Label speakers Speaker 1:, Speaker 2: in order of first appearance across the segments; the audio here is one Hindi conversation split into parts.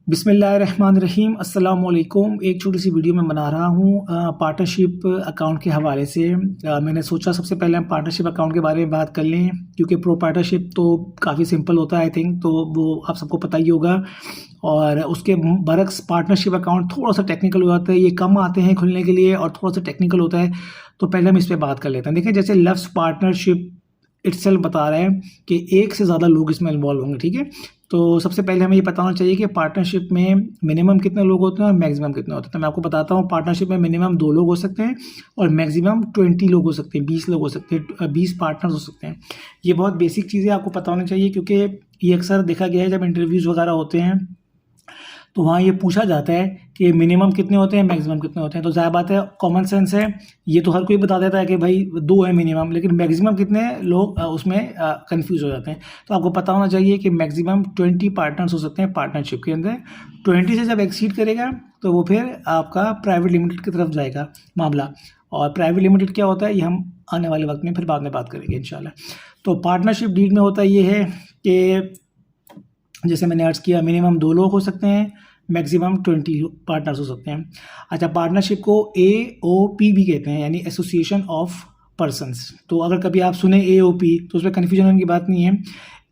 Speaker 1: बिस्मिल्लाहिर्रहमानिर्रहीम अस्सलाम वालेकुम। एक छोटी सी वीडियो मैं बना रहा हूँ पार्टनरशिप अकाउंट के हवाले से। मैंने सोचा सबसे पहले हम पार्टनरशिप अकाउंट के बारे में बात कर लें, क्योंकि प्रो पार्टनरशिप तो काफ़ी सिंपल होता है आई थिंक, तो वो आप सबको पता ही होगा। और उसके बरक्स पार्टनरशिप अकाउंट थोड़ा सा टेक्निकल हो जाता है, ये कम आते हैं खुलने के लिए और थोड़ा सा टेक्निकल होता है। तो पहले हम इस पर बात कर लेते हैं। देखिए, जैसे लफ्स पार्टनरशिप इटसेल्फ बता रहा है कि एक से ज़्यादा लोग इसमें इन्वॉल्व होंगे, ठीक है। तो सबसे पहले हमें ये पता होना चाहिए कि पार्टनरशिप में मिनिमम कितने लोग होते हैं और मैक्सिमम कितने होते हैं। तो मैं आपको बताता हूँ, पार्टनरशिप में मिनिमम 2 लोग हो सकते हैं और मैक्सिमम 20 लोग हो सकते हैं, 20 लोग हो सकते हैं, 20 पार्टनर्स हो सकते हैं। ये बहुत बेसिक चीज़ें आपको पता होनी चाहिए, क्योंकि ये अक्सर देखा गया है जब इंटरव्यूज़ वगैरह होते हैं तो वहाँ ये पूछा जाता है कि मिनिमम कितने होते हैं, मैक्सिमम कितने होते हैं। तो ज़ाहिर बात है, कॉमन सेंस है, ये तो हर कोई बता देता है कि भाई 2 है मिनिमम, लेकिन मैक्सिमम कितने लोग उसमें कंफ्यूज हो जाते हैं। तो आपको पता होना चाहिए कि मैक्सिमम 20 पार्टनर्स हो सकते हैं पार्टनरशिप के अंदर। 20 से जब एक्सीड करेगा तो वो फिर आपका प्राइवेट लिमिटेड की तरफ जाएगा मामला। और प्राइवेट लिमिटेड क्या होता है, ये हम आने वाले वक्त में फिर बाद में बात करेंगे इंशाल्लाह। तो पार्टनरशिप डीड में होता ये है कि जैसे मैंने अर्ज किया, मिनिमम 2 लोग हो सकते हैं, मैक्सिमम 20 पार्टनर्स हो सकते हैं। अच्छा, पार्टनरशिप को AOP भी कहते हैं, यानी एसोसिएशन ऑफ पर्सन्स। तो अगर कभी आप सुने AOP तो उसमें कन्फ्यूजन होने की बात नहीं है।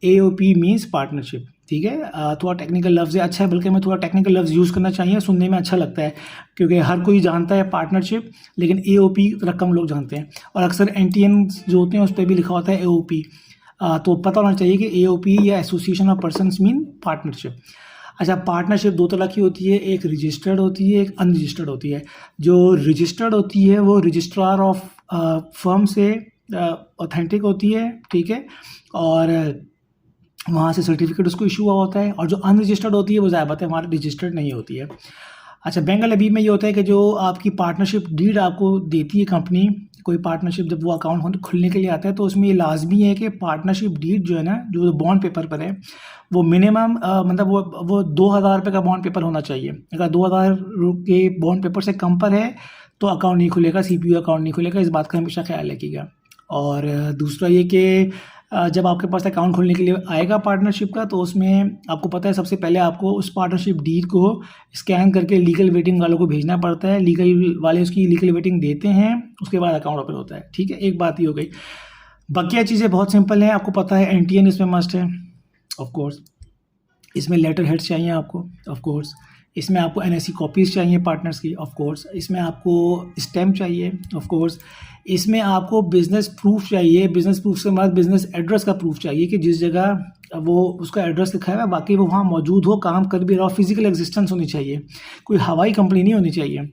Speaker 1: AOP मीन्स पार्टनरशिप, ठीक है। थोड़ा टेक्निकल लफ्ज़ है, अच्छा है, बल्कि मैं थोड़ा टेक्निकल लफ्ज़ यूज़ करना चाहिए, सुनने में अच्छा लगता है, क्योंकि हर कोई जानता है पार्टनरशिप, लेकिन AOP ज़रा कम लोग जानते हैं। और अक्सर NTN जो होते हैं उस पर भी लिखा होता है AOP। तो पता होना चाहिए कि AOP या association of persons mean partnership. अच्छा, पार्टनरशिप 2 तरह की होती है, एक रजिस्टर्ड होती है, एक अनरजिस्टर्ड होती है। जो रजिस्टर्ड होती है वो रजिस्ट्रार ऑफ फर्म से ऑथेंटिक होती है, ठीक है, और वहाँ से सर्टिफिकेट उसको इशू हुआ होता है। और जो अनरजिस्टर्ड होती है वो ज़ाहिर बात है हमारी रजिस्टर्ड नहीं होती है। अच्छा, बेंगल अभी में ये होता है कि जो आपकी पार्टनरशिप डीड आपको देती है कंपनी, कोई पार्टनरशिप जब वो अकाउंट खुलने के लिए आता है तो उसमें ये लाजमी है कि पार्टनरशिप डीड जो है ना, जो बॉन्ड पेपर पर है, वो मिनिमम मतलब वो 2000 रुपये का बॉन्ड पेपर होना चाहिए। अगर 2000 के बॉन्ड पेपर से कम पर है तो अकाउंट नहीं खुलेगा, CPU अकाउंट नहीं खुलेगा, इस बात का हमेशा ख्याल रखिएगा। और दूसरा ये कि जब आपके पास अकाउंट खोलने के लिए आएगा पार्टनरशिप का, तो उसमें आपको पता है सबसे पहले आपको उस पार्टनरशिप डीड को स्कैन करके लीगल वेटिंग वालों को भेजना पड़ता है। लीगल वाले उसकी लीगल वेटिंग देते हैं, उसके बाद अकाउंट ओपन होता है, ठीक है। एक बात ये हो गई। बाकी चीज़ें बहुत सिंपल हैं, आपको पता है NTN इसमें मस्ट है ऑफ कोर्स, इसमें लेटर हेड्स चाहिए आपको ऑफ कोर्स, इसमें आपको NSE कॉपीज़ चाहिए पार्टनर्स की ऑफ कोर्स, इसमें आपको स्टैम्प चाहिए ऑफ कोर्स, इसमें आपको बिज़नेस प्रूफ चाहिए। बिज़नेस प्रूफ से बाद बिज़नेस एड्रेस का प्रूफ चाहिए कि जिस जगह वो उसका एड्रेस लिखा है बाकी वो वहाँ मौजूद हो, काम कर भी रहा हो, फिजिकल एग्जिस्टेंस होनी चाहिए, कोई हवाई कंपनी नहीं होनी चाहिए।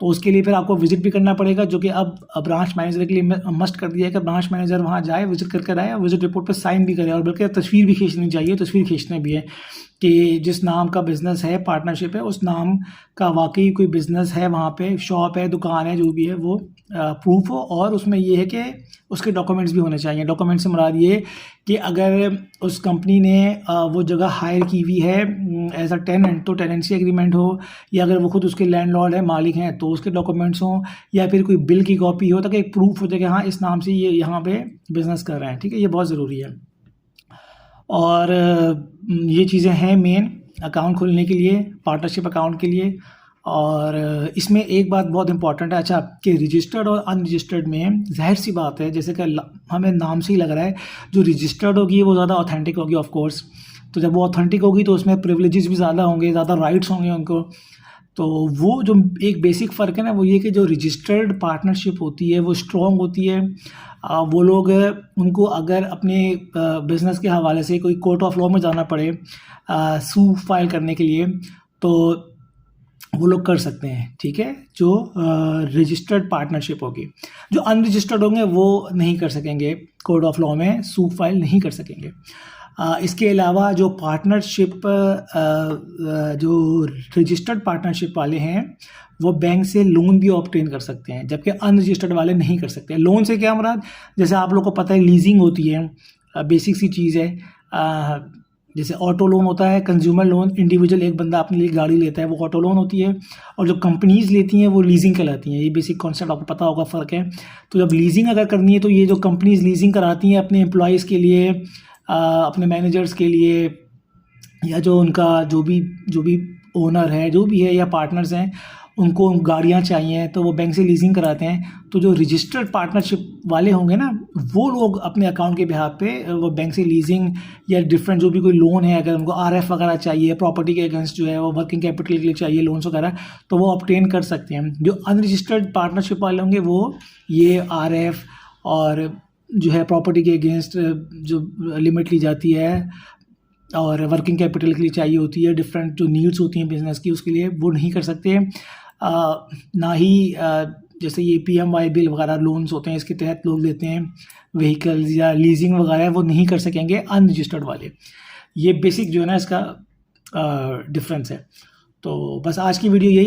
Speaker 1: तो उसके लिए फिर आपको विजिट भी करना पड़ेगा, जो कि अब ब्रांच मैनेजर के लिए मस्ट कर दिया है कि ब्रांच मैनेजर वहाँ जाए, विजिट करके आए, विजिट रिपोर्ट पर साइन भी करे, और बल्कि तस्वीर भी खींचनी चाहिए, तस्वीर खींचने भी है कि जिस नाम का बिज़नेस है, पार्टनरशिप है, उस नाम का वाकई कोई बिज़नेस है, वहाँ पे शॉप है, दुकान है, जो भी है वो प्रूफ हो। और उसमें ये है कि उसके डॉक्यूमेंट्स भी होने चाहिए। डॉक्यूमेंट से मुराद ये कि अगर उस कंपनी ने वो जगह हायर की हुई है एज अ टेनेंट, तो टेनेंसी एग्रीमेंट हो, या अगर वो खुद उसके लैंडलॉर्ड है, मालिक हैं, तो उसके डॉक्यूमेंट्स हों, या फिर कोई बिल की कॉपी हो, ताकि एक प्रूफ हो जाए कि हाँ इस नाम से ये यहाँ पे बिज़नेस कर रहे हैं, ठीक है। ये बहुत ज़रूरी है। और ये चीज़ें हैं मेन अकाउंट खोलने के लिए, पार्टनरशिप अकाउंट के लिए। और इसमें एक बात बहुत इंपॉर्टेंट है, अच्छा, कि रजिस्टर्ड और अनरजिस्टर्ड में जाहिर सी बात है, जैसे कि हमें नाम से ही लग रहा है, जो रजिस्टर्ड होगी वो ज़्यादा ऑथेंटिक होगी ऑफ कोर्स। तो जब वो ऑथेंटिक होगी तो उसमें प्रिविलेजेस भी ज़्यादा होंगे, ज़्यादा राइट्स होंगे उनको। तो वो जो एक बेसिक फ़र्क है ना, वो ये कि जो रजिस्टर्ड पार्टनरशिप होती है वो स्ट्रॉन्ग होती है। वो लोग उनको अगर अपने बिज़नेस के हवाले से कोई कोर्ट ऑफ लॉ में जाना पड़े सू फाइल करने के लिए, तो वो लोग कर सकते हैं, ठीक है, जो रजिस्टर्ड पार्टनरशिप होगी। जो अनरजिस्टर्ड होंगे वो नहीं कर सकेंगे, कोर्ट ऑफ लॉ में सूट फाइल नहीं कर सकेंगे। इसके अलावा जो पार्टनरशिप जो रजिस्टर्ड पार्टनरशिप वाले हैं वो बैंक से लोन भी ऑब्टेन कर सकते हैं, जबकि अनरजिस्टर्ड वाले नहीं कर सकते। लोन से क्या मुराद, जैसे आप लोग को पता है लीजिंग होती है, बेसिक सी चीज़ है। जैसे ऑटो लोन होता है, कंज्यूमर लोन, इंडिविजुअल एक बंदा अपने लिए गाड़ी लेता है, वो ऑटो लोन होती है, और जो कंपनीज़ लेती हैं वो लीजिंग कहलाती हैं। ये बेसिक कॉन्सेप्ट आपको पता होगा, फ़र्क है। तो जब लीजिंग अगर करनी है तो ये जो कंपनीज़ लीजिंग कराती हैं अपने एम्प्लॉयज़ के लिए, अपने मैनेजर्स के लिए, या जो उनका जो भी ओनर है जो भी है या पार्टनर्स हैं उनको गाड़ियाँ चाहिए तो वो बैंक से लीजिंग कराते हैं। तो जो रजिस्टर्ड पार्टनरशिप वाले होंगे ना वो लोग अपने अकाउंट के बिहाफ पे वो बैंक से लीजिंग या डिफरेंट जो भी कोई लोन है, अगर उनको आरएफ वगैरह चाहिए प्रॉपर्टी के अगेंस्ट जो है वो वर्किंग कैपिटल के लिए चाहिए लोन्स वगैरह, तो वो ऑब्टेन कर सकते हैं। जो अनरजिस्टर्ड पार्टनरशिप वाले होंगे वो ये आरएफ और जो है प्रॉपर्टी के अगेंस्ट जो लिमिट ली जाती है और वर्किंग कैपिटल के लिए चाहिए होती है, डिफरेंट जो नीड्स होती हैं बिजनेस की उसके लिए, वो नहीं कर सकते। ना ही जैसे ये पीएमवाई बिल वगैरह लोन्स होते हैं इसके तहत लोग लेते हैं व्हीकल्स या लीजिंग वगैरह, वो नहीं कर सकेंगे अनरजिस्टर्ड वाले। ये बेसिक जो है ना इसका डिफरेंस है। तो बस आज की वीडियो यही